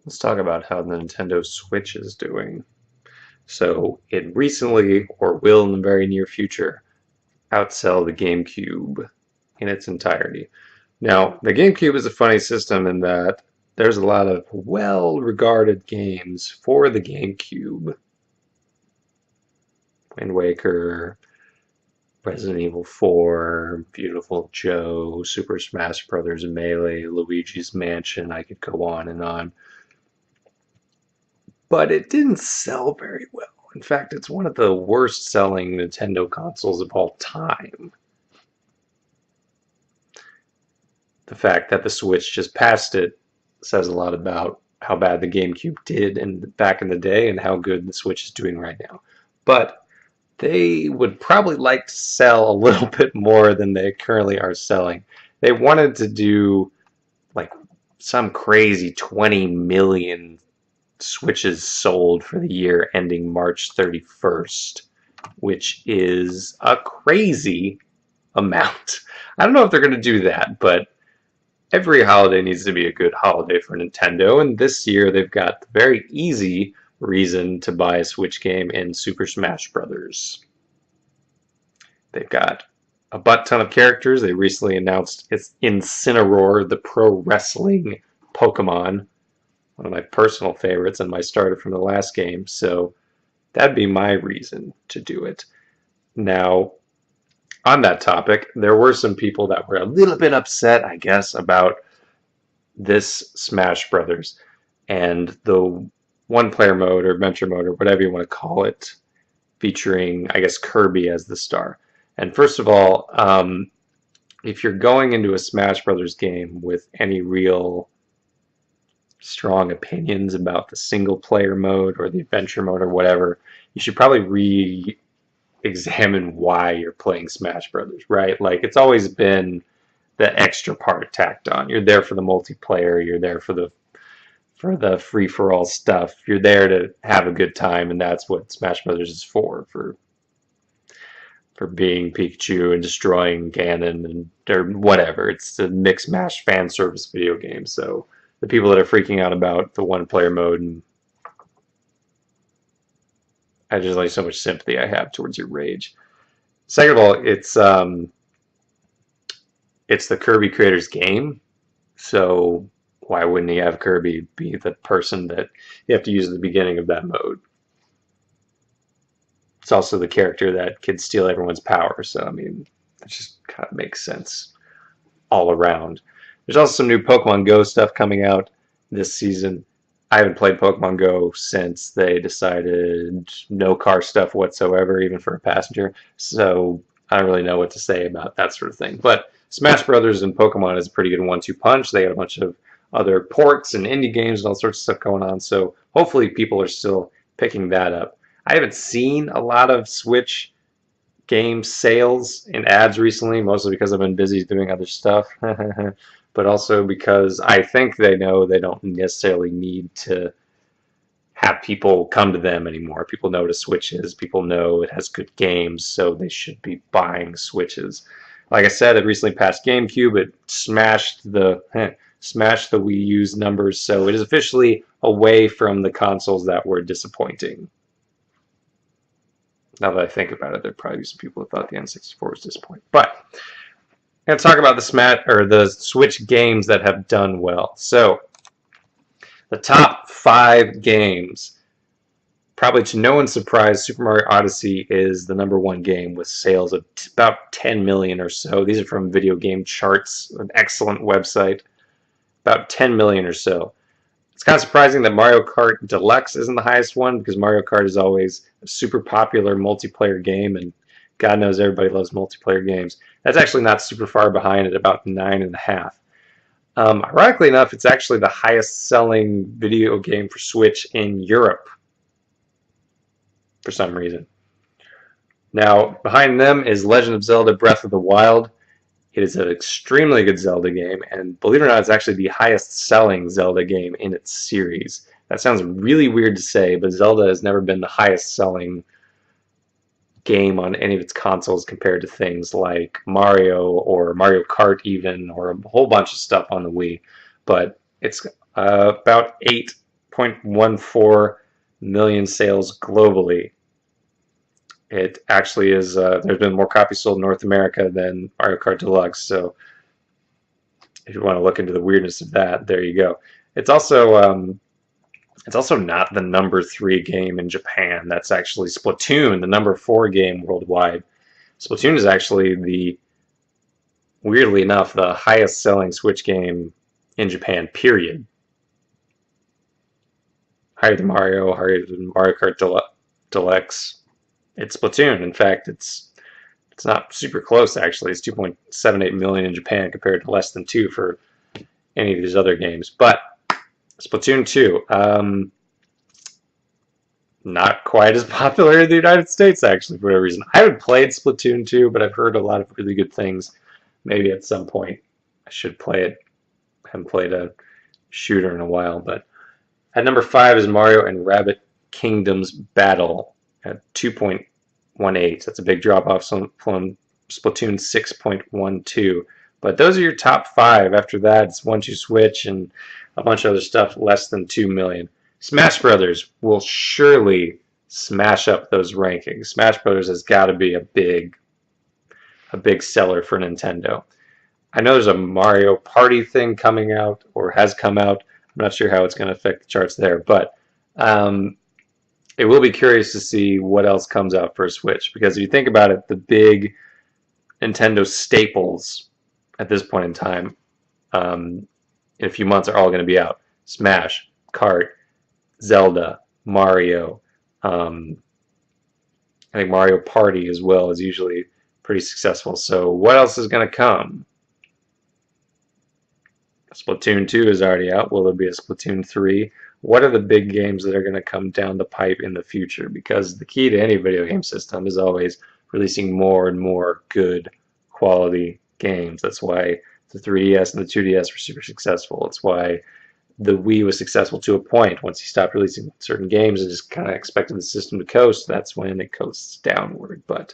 Let's talk about how the Nintendo Switch is doing. So, it recently, or will in the very near future, outsell the GameCube in its entirety. Now, the GameCube is a funny system in that there's a lot of well-regarded games for the GameCube. Wind Waker, Resident Evil 4, Beautiful Joe, Super Smash Bros. Melee, Luigi's Mansion, I could go on and on. But it didn't sell very well. In fact, it's one of the worst selling Nintendo consoles of all time. The fact that the Switch just passed it says a lot about how bad the GameCube did back in the day and how good the Switch is doing right now. But they would probably like to sell a little bit more than they currently are selling. They wanted to do like some crazy 20 million Switches sold for the year ending March 31st, which is a crazy amount. I don't know if they're going to do that, but every holiday needs to be a good holiday for Nintendo, and this year they've got the very easy reason to buy a Switch game in Super Smash Bros. They've got a butt ton of characters. They recently announced it's Incineroar, the pro wrestling Pokemon, one of my personal favorites and my starter from the last game, so that'd be my reason to do it. Now, on that topic, there were some people that were a little bit upset, I guess, about this Smash Brothers and the one-player mode or adventure mode or whatever you want to call it, featuring, I guess, Kirby as the star. And first of all, if you're going into a Smash Brothers game with any real strong opinions about the single-player mode or the adventure mode or whatever, you should probably examine why you're playing Smash Brothers, right? Like it's always been the extra part tacked on. You're there for the multiplayer, you're there for the free-for-all stuff. You're there to have a good time, and that's what Smash Brothers is for being Pikachu and destroying Ganon and or whatever. It's a mixed mash fan service video game. So the people that are freaking out about the one player mode, and I just like so much sympathy I have towards your rage. Second of all, it's the Kirby creator's game, so why wouldn't he have Kirby be the person that you have to use at the beginning of that mode? It's also the character that can steal everyone's power, so I mean, it just kind of makes sense all around. There's also some new Pokemon Go stuff coming out this season. I haven't played Pokemon Go since they decided no car stuff whatsoever, even for a passenger. So I don't really know what to say about that sort of thing. But Smash Brothers and Pokemon is a pretty good one-two punch. They got a bunch of other ports and indie games and all sorts of stuff going on. So hopefully people are still picking that up. I haven't seen a lot of Switch game sales and ads recently, mostly because I've been busy doing other stuff. But also because I think they know they don't necessarily need to have people come to them anymore. People know what a Switch is. People know it has good games, so they should be buying Switches. Like I said, it recently passed GameCube. It smashed the Wii U's numbers, so it is officially away from the consoles that were disappointing. Now that I think about it, there'd probably be some people that thought the N64 was disappointing. But I'm going to talk about the Switch games that have done well. So, the top 5 games, probably to no one's surprise, Super Mario Odyssey is the #1 game with sales of about 10 million or so. These are from Video Game Charts, an excellent website. About 10 million or so. It's kind of surprising that Mario Kart Deluxe isn't the highest one because Mario Kart is always a super popular multiplayer game, and God knows everybody loves multiplayer games. That's actually not super far behind at about 9.5. Ironically enough, it's actually the highest selling video game for Switch in Europe for some reason. Now, behind them is Legend of Zelda Breath of the Wild. It is an extremely good Zelda game, and believe it or not, it's actually the highest selling Zelda game in its series. That sounds really weird to say, but Zelda has never been the highest selling game on any of its consoles compared to things like Mario or Mario Kart even, or a whole bunch of stuff on the Wii. But it's about 8 4.14 million sales globally. It actually is, there's been more copies sold in North America than Mario Kart Deluxe, so if you want to look into the weirdness of that, there you go. It's also not the #3 game in Japan. That's actually Splatoon, the #4 game worldwide. Splatoon is actually weirdly enough, the highest selling Switch game in Japan, period. Higher than Mario, higher than Mario Kart Deluxe. It's Splatoon. In fact, it's not super close, actually. It's 2.78 million in Japan compared to less than 2 for any of these other games. But Splatoon 2, not quite as popular in the United States, actually, for whatever reason. I haven't played Splatoon 2, but I've heard a lot of really good things. Maybe at some point I should play it. I haven't played a shooter in a while. But at #5 is Mario and Rabbit Kingdoms Battle at 2.18. That's a big drop off from Splatoon 6.12. But those are your top 5. After that, it's 1-2 Switch and a bunch of other stuff less than 2 million. Smash Brothers will surely smash up those rankings. Smash Brothers has got to be a big seller for Nintendo. I know there's a Mario Party thing coming out, or has come out. I'm not sure how it's going to affect the charts there, but it will be curious to see what else comes out for Switch, because if you think about it, the big Nintendo staples at this point in time in a few months are all going to be out. Smash, Kart, Zelda, Mario. I think Mario Party as well is usually pretty successful. So what else is going to come? Splatoon 2 is already out. Will there be a Splatoon 3? What are the big games that are going to come down the pipe in the future? Because the key to any video game system is always releasing more and more good quality games. That's why the 3DS and the 2DS were super successful. It's why the Wii was successful to a point. Once you stopped releasing certain games and just kind of expected the system to coast, that's when it coasts downward. But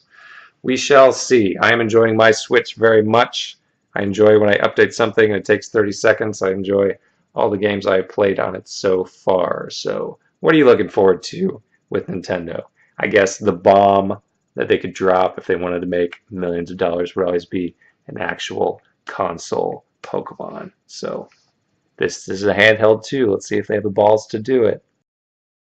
we shall see. I am enjoying my Switch very much. I enjoy when I update something and it takes 30 seconds. I enjoy all the games I've played on it so far. So what are you looking forward to with Nintendo? I guess the bomb that they could drop if they wanted to make millions of dollars would always be an actual console Pokemon. So this is a handheld too. Let's see if they have the balls to do it.